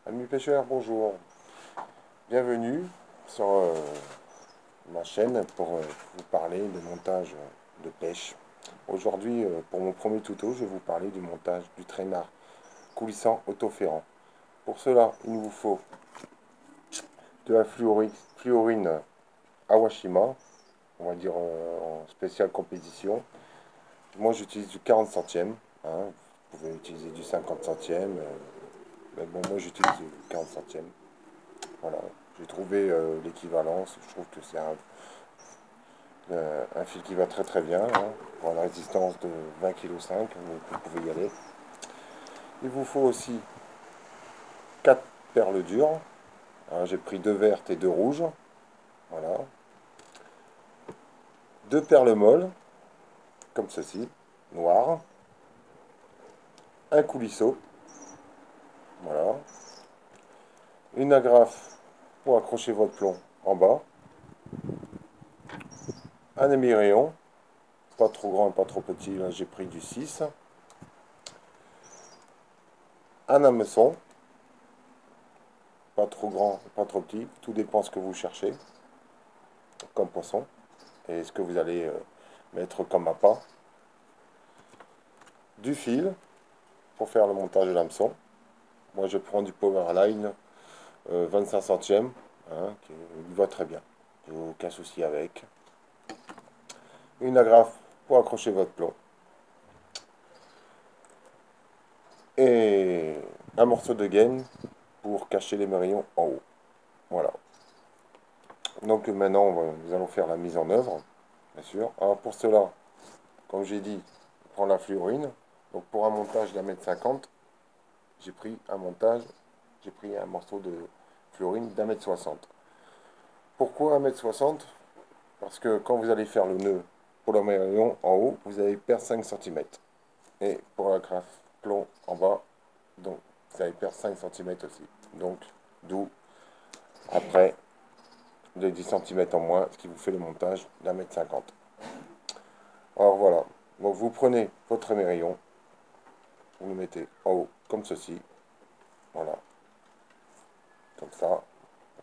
Amis pêcheurs, bonjour. Bienvenue sur ma chaîne pour vous parler de montage de pêche. Aujourd'hui, pour mon premier tuto, je vais vous parler du montage du traînard coulissant autoferrant. Pour cela, il vous faut de la fluorine Awashima, on va dire en spéciale compétition. Moi, j'utilise du 40 centièmes. Hein. Vous pouvez utiliser du 50 centièmes. Mais bon, moi, j'utilise du 40 centièmes. Voilà, j'ai trouvé l'équivalence. Je trouve que c'est un fil qui va très très bien. Hein, pour la résistance de 20,5 kg, vous pouvez y aller. Il vous faut aussi 4 perles dures. Hein, j'ai pris 2 vertes et 2 rouges. Voilà. 2 perles molles, comme ceci, noires. Un coulisseau. Voilà. Une agrafe pour accrocher votre plomb en bas. Un émirayon, pas trop grand et pas trop petit, là j'ai pris du 6. Un hameçon, pas trop grand, pas trop petit, tout dépend ce que vous cherchez comme poisson et ce que vous allez mettre comme appât. Du fil pour faire le montage de l'hameçon. Moi je prends du Powerline 25 centièmes, hein, qui va très bien, aucun souci avec. Une agrafe pour accrocher votre plomb. Et un morceau de gaine pour cacher les mérillons en haut. Voilà. Donc maintenant, nous allons faire la mise en œuvre, bien sûr. Alors pour cela, comme j'ai dit, on prend la fluorine. Donc pour un montage d'1,50 m, j'ai pris un morceau de fluorine d'1,60 m. Pourquoi 1,60 m? Parce que quand vous allez faire le nœud pour le mérillon en haut, vous allez perdre 5 cm. Et pour la grafe plomb en bas, donc vous allez perdre 5 cm aussi. Donc, d'où après les 10 cm en moins, ce qui vous fait le montage d'1,50 m. Alors voilà, donc vous prenez votre mérillon, vous le mettez en haut, comme ceci, voilà, comme ça,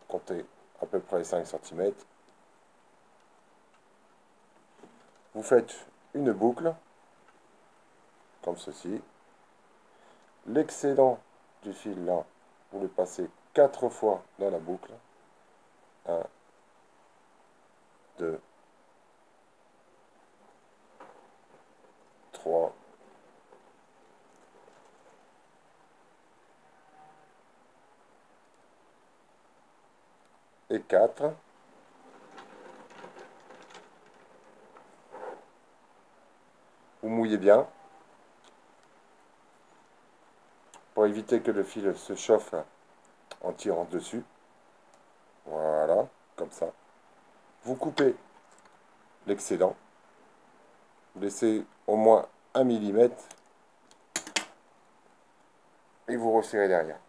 comptez à peu près 5 cm. Vous faites une boucle, comme ceci. L'excédent du fil là, vous le passez 4 fois dans la boucle. 1, 2, 3, et 4. Vous mouillez bien pour éviter que le fil se chauffe en tirant dessus. Voilà, comme ça. Vous coupez l'excédent. Vous laissez au moins 1 mm et vous resserrez derrière.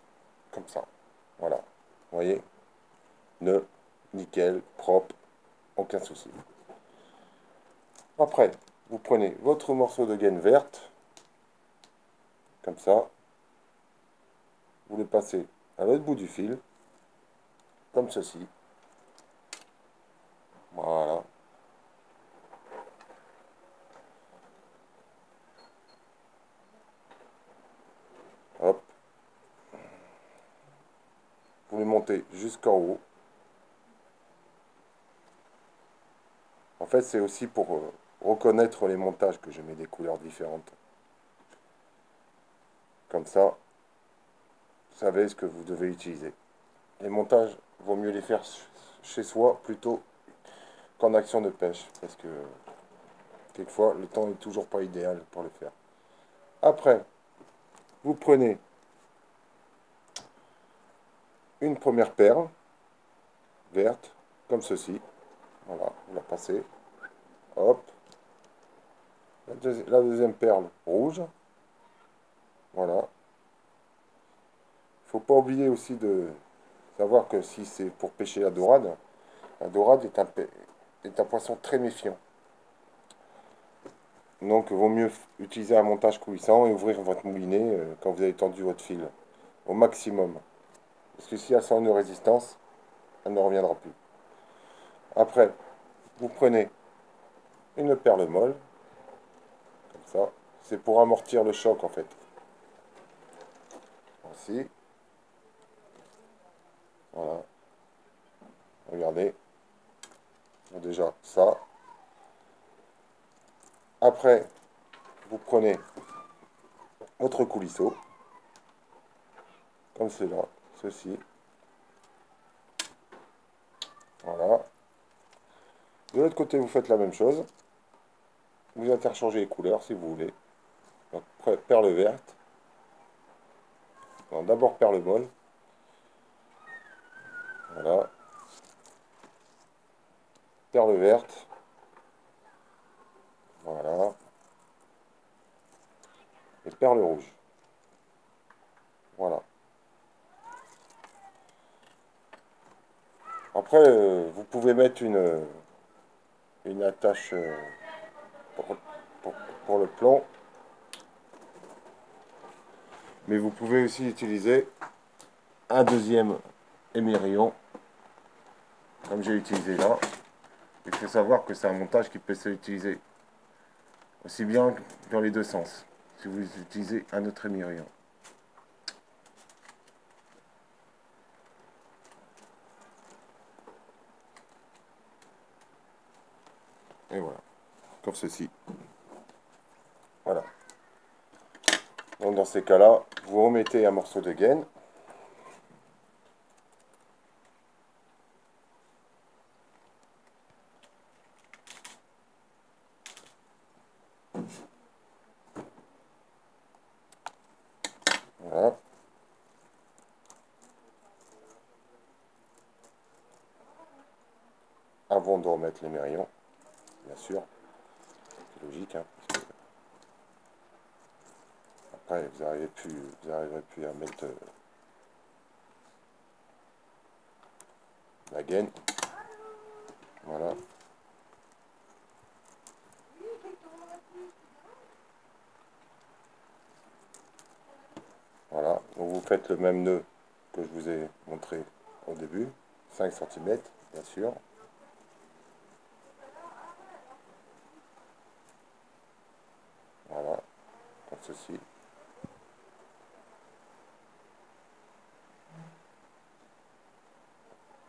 Comme ça. Voilà. Vous voyez? Nœud, nickel, propre, aucun souci. Après, vous prenez votre morceau de gaine verte, comme ça. Vous le passez à l'autre bout du fil, comme ceci. Voilà. Hop. Vous le montez jusqu'en haut. En fait, c'est aussi pour reconnaître les montages que je mets des couleurs différentes. Comme ça, vous savez ce que vous devez utiliser. Les montages, vaut mieux les faire chez soi plutôt qu'en action de pêche. Parce que quelquefois, le temps n'est toujours pas idéal pour le faire. Après, vous prenez une première perle verte, comme ceci. Voilà, vous la passez. Hop. La deuxième perle rouge. Voilà. Il ne faut pas oublier aussi de savoir que si c'est pour pêcher la dorade est un poisson très méfiant. Donc, il vaut mieux utiliser un montage coulissant et ouvrir votre moulinet quand vous avez tendu votre fil au maximum. Parce que si elle sent une résistance, elle ne reviendra plus. Après, vous prenez une perle molle, comme ça. C'est pour amortir le choc en fait. Ainsi, voilà. Regardez. Bon, déjà ça. Après, vous prenez votre coulisseau, comme cela, ceci. Voilà. De l'autre côté, vous faites la même chose. Vous interchangez les couleurs si vous voulez. Donc, perle verte. Non, d'abord perle molle. Voilà. Perle verte. Voilà. Et perle rouge. Voilà. Après, vous pouvez mettre une attache pour, pour- pour le plomb. Mais vous pouvez aussi utiliser un deuxième émerillon, comme j'ai utilisé là. Il faut savoir que c'est un montage qui peut s'utiliser aussi bien dans les deux sens, si vous utilisez un autre émerillon. Et voilà, comme ceci. Voilà. Donc dans ces cas-là, vous remettez un morceau de gaine. Voilà. Avant de remettre l'émerillon, bien sûr. C'est logique, hein, parce que après, vous arriverez plus à mettre la gaine. Voilà. Voilà. Donc vous faites le même nœud que je vous ai montré au début. 5 cm, bien sûr. Voilà. Comme ceci.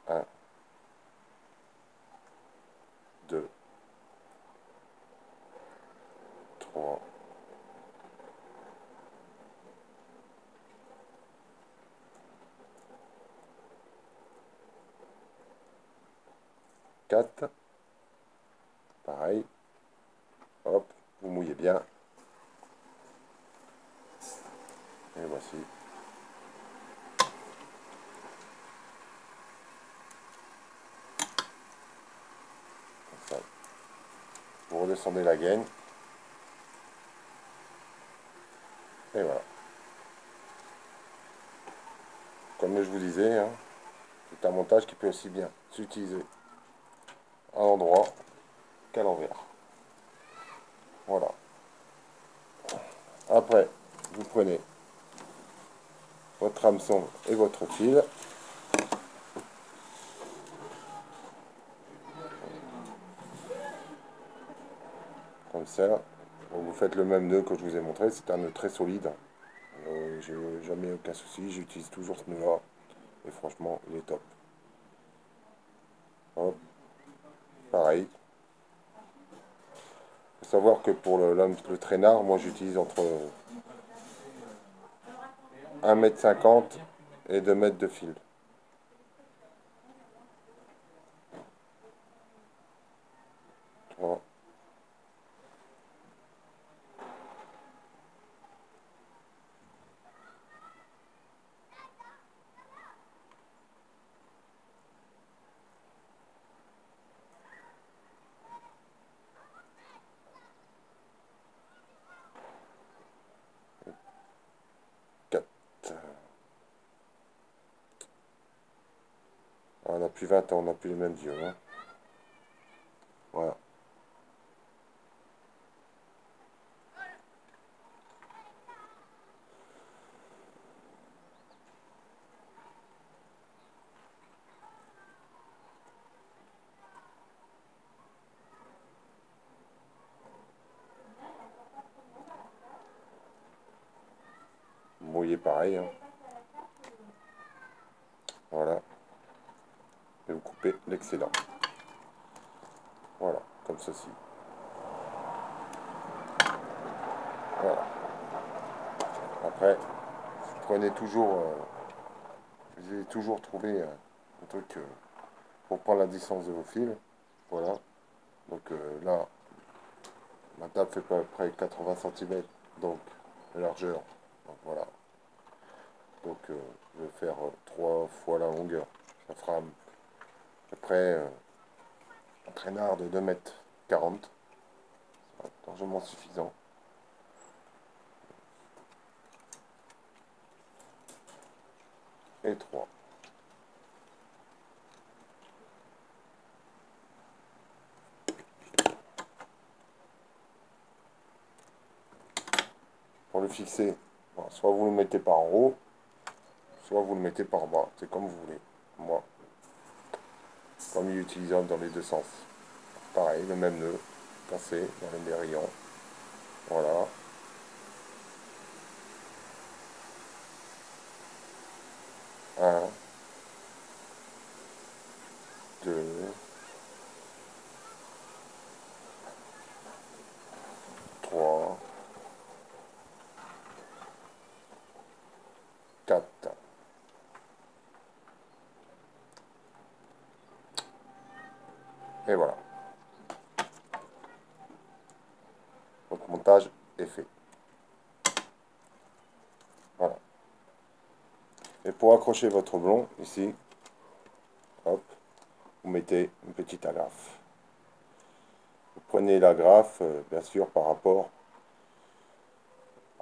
1, 2, 3, 4. Pareil. Hop. Vous mouillez bien. Et voici. Comme ça. Vous redescendez la gaine. Et voilà. Comme je vous disais, hein, c'est un montage qui peut aussi bien s'utiliser à l'endroit qu'à l'envers. Voilà. Après, vous prenez votre hameçon et votre fil. Comme ça. Donc vous faites le même nœud que je vous ai montré. C'est un nœud très solide. J'ai jamais aucun souci. J'utilise toujours ce nœud-là. Et franchement, il est top. Hop. Pareil. Il faut savoir que pour le traînard, moi j'utilise entre 1,50 m et 2 mètres de fil. Voilà. 4. On a plus 20 ans, on n'a plus les mêmes yeux. Hein. Voilà. filet pareil, hein. Voilà. Et vous coupez l'excédent. Voilà, comme ceci. Voilà. Après, vous prenez toujours, j'ai toujours trouvé un truc pour prendre la distance de vos fils. Voilà. Donc là, ma table fait à peu près 80 cm, donc de largeur. Donc voilà. Donc je vais faire 3 fois la longueur. Ça fera à peu près un traînard de 2,40 m. Largement suffisant. Et 3. Pour le fixer, bon, soit vous le mettez par en haut, soit vous le mettez par bas. C'est comme vous voulez. Moi, comme il est utilisable dans les deux sens. Pareil, le même nœud, cassé dans les rayons. Voilà. Un, deux, trois, quatre. Et voilà. Votre montage est fait. Voilà. Et pour accrocher votre blond, ici, hop, vous mettez une petite agrafe. Vous prenez l'agrafe, bien sûr, par rapport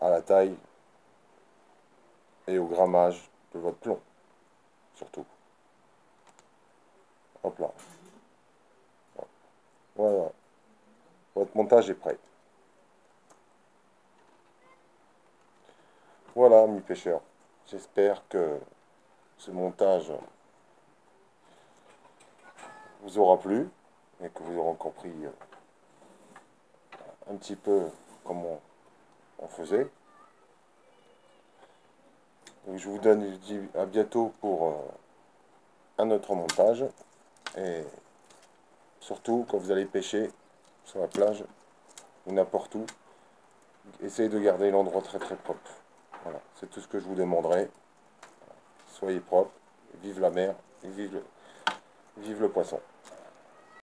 à la taille et au grammage de votre plomb, surtout. Hop là. Voilà. Votre montage est prêt. Voilà, amis pêcheurs. J'espère que ce montage vous aura plu et que vous aurez compris un petit peu comment on faisait. Donc, je vous donne, je dis à bientôt pour un autre montage. Et surtout, quand vous allez pêcher sur la plage ou n'importe où, essayez de garder l'endroit très très propre. Voilà, c'est tout ce que je vous demanderai. Soyez propre, vive la mer, et vive le poisson.